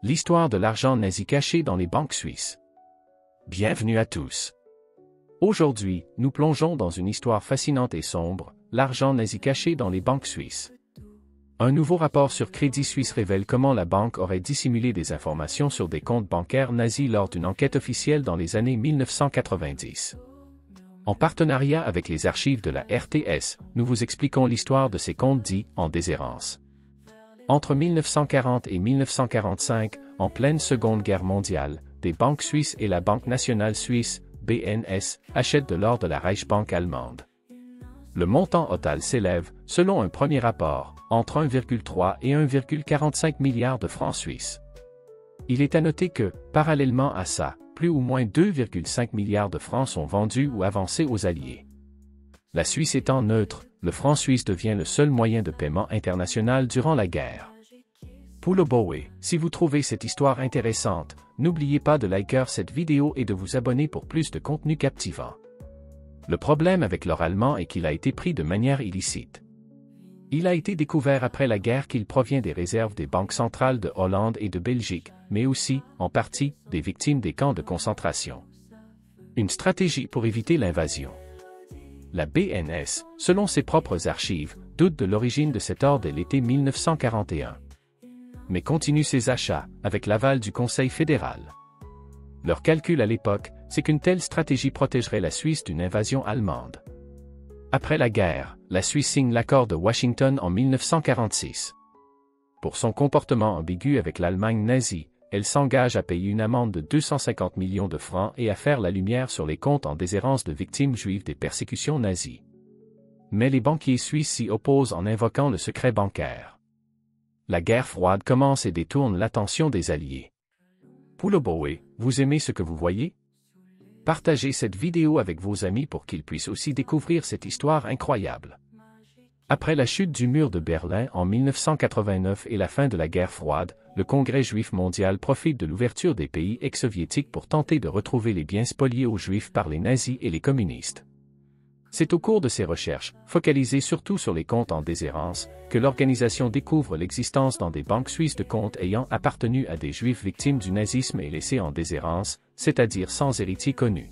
L'histoire de l'argent nazi caché dans les banques suisses. Bienvenue à tous. Aujourd'hui, nous plongeons dans une histoire fascinante et sombre, l'argent nazi caché dans les banques suisses. Un nouveau rapport sur Crédit Suisse révèle comment la banque aurait dissimulé des informations sur des comptes bancaires nazis lors d'une enquête officielle dans les années 1990. En partenariat avec les archives de la RTS, nous vous expliquons l'histoire de ces comptes dits en déshérence. Entre 1940 et 1945, en pleine Seconde Guerre mondiale, des banques suisses et la Banque nationale suisse, BNS, achètent de l'or de la Reichsbank allemande. Le montant total s'élève, selon un premier rapport, entre 1,3 et 1,45 milliards de francs suisses. Il est à noter que, parallèlement à ça, plus ou moins 2,5 milliards de francs sont vendus ou avancés aux Alliés. La Suisse étant neutre, le franc suisse devient le seul moyen de paiement international durant la guerre. Pour le Boé, si vous trouvez cette histoire intéressante, n'oubliez pas de liker cette vidéo et de vous abonner pour plus de contenu captivant. Le problème avec l'or allemand est qu'il a été pris de manière illicite. Il a été découvert après la guerre qu'il provient des réserves des banques centrales de Hollande et de Belgique, mais aussi, en partie, des victimes des camps de concentration. Une stratégie pour éviter l'invasion. La BNS, selon ses propres archives, doute de l'origine de cet or dès l'été 1941. Mais continue ses achats, avec l'aval du Conseil fédéral. Leur calcul à l'époque, c'est qu'une telle stratégie protégerait la Suisse d'une invasion allemande. Après la guerre, la Suisse signe l'accord de Washington en 1946. Pour son comportement ambigu avec l'Allemagne nazie, elle s'engage à payer une amende de 250 millions de francs et à faire la lumière sur les comptes en déshérence de victimes juives des persécutions nazies. Mais les banquiers suisses s'y opposent en invoquant le secret bancaire. La guerre froide commence et détourne l'attention des Alliés. Pour le Boé, vous aimez ce que vous voyez? Partagez cette vidéo avec vos amis pour qu'ils puissent aussi découvrir cette histoire incroyable. Après la chute du mur de Berlin en 1989 et la fin de la guerre froide, le Congrès juif mondial profite de l'ouverture des pays ex-soviétiques pour tenter de retrouver les biens spoliés aux juifs par les nazis et les communistes. C'est au cours de ces recherches, focalisées surtout sur les comptes en déshérence, que l'organisation découvre l'existence dans des banques suisses de comptes ayant appartenu à des juifs victimes du nazisme et laissés en déshérence, c'est-à-dire sans héritier connu.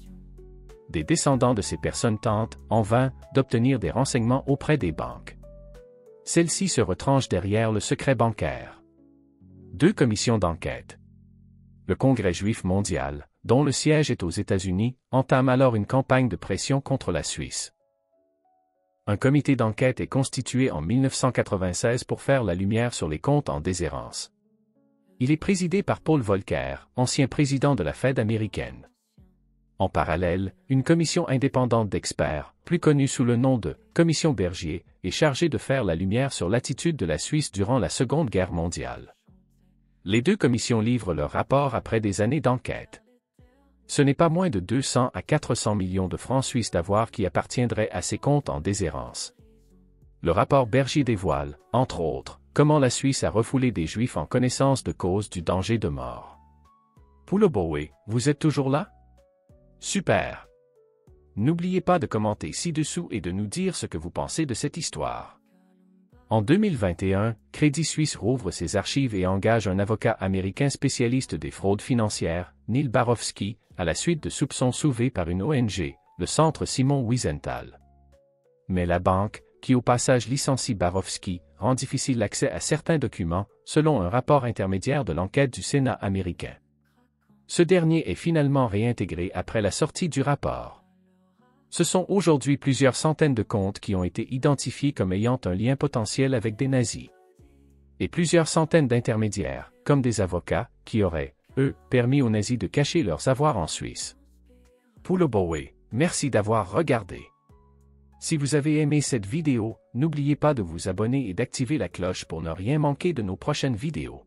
Des descendants de ces personnes tentent, en vain, d'obtenir des renseignements auprès des banques. Celles-ci se retranchent derrière le secret bancaire. Deux commissions d'enquête. Le Congrès juif mondial, dont le siège est aux États-Unis, entame alors une campagne de pression contre la Suisse. Un comité d'enquête est constitué en 1996 pour faire la lumière sur les comptes en déshérence. Il est présidé par Paul Volcker, ancien président de la Fed américaine. En parallèle, une commission indépendante d'experts, plus connue sous le nom de « Commission Bergier », est chargée de faire la lumière sur l'attitude de la Suisse durant la Seconde Guerre mondiale. Les deux commissions livrent leur rapport après des années d'enquête. Ce n'est pas moins de 200 à 400 millions de francs suisses d'avoirs qui appartiendraient à ces comptes en déshérence. Le rapport Bergier dévoile, entre autres, comment la Suisse a refoulé des Juifs en connaissance de cause du danger de mort. Pour le Boé, vous êtes toujours là? Super! N'oubliez pas de commenter ci-dessous et de nous dire ce que vous pensez de cette histoire. En 2021, Crédit Suisse rouvre ses archives et engage un avocat américain spécialiste des fraudes financières, Neil Barofsky, à la suite de soupçons soulevés par une ONG, le Centre Simon Wiesenthal. Mais la banque, qui au passage licencie Barofsky, rend difficile l'accès à certains documents, selon un rapport intermédiaire de l'enquête du Sénat américain. Ce dernier est finalement réintégré après la sortie du rapport. Ce sont aujourd'hui plusieurs centaines de comptes qui ont été identifiés comme ayant un lien potentiel avec des nazis. Et plusieurs centaines d'intermédiaires, comme des avocats, qui auraient, eux, permis aux nazis de cacher leurs avoirs en Suisse. Pour le Boé, merci d'avoir regardé. Si vous avez aimé cette vidéo, n'oubliez pas de vous abonner et d'activer la cloche pour ne rien manquer de nos prochaines vidéos.